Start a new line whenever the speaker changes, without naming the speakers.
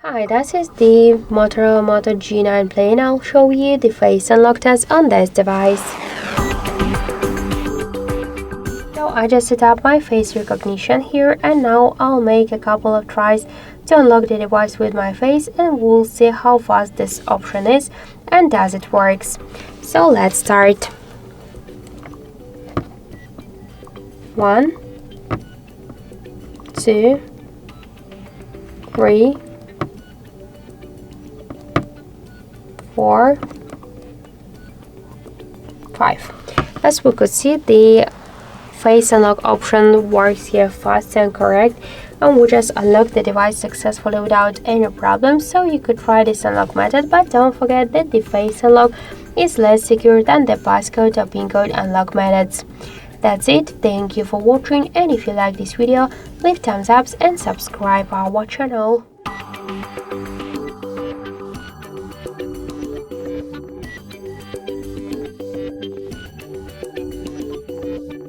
Hi, this is the Motorola Moto G9 Play and I'll show you the face unlock test on this device. So I just set up my face recognition here and now I'll make a couple of tries to unlock the device with my face and we'll see how fast this option is and does it works. So let's start. 1, 2, 3, 4, 5. As we could see, the face unlock option works here fast and correct, and we just unlocked the device successfully without any problems. So you could try this unlock method, but don't forget that the face unlock is less secure than the passcode or pin code unlock methods. That's it. Thank you for watching, and if you like this video, leave thumbs up and subscribe our channel.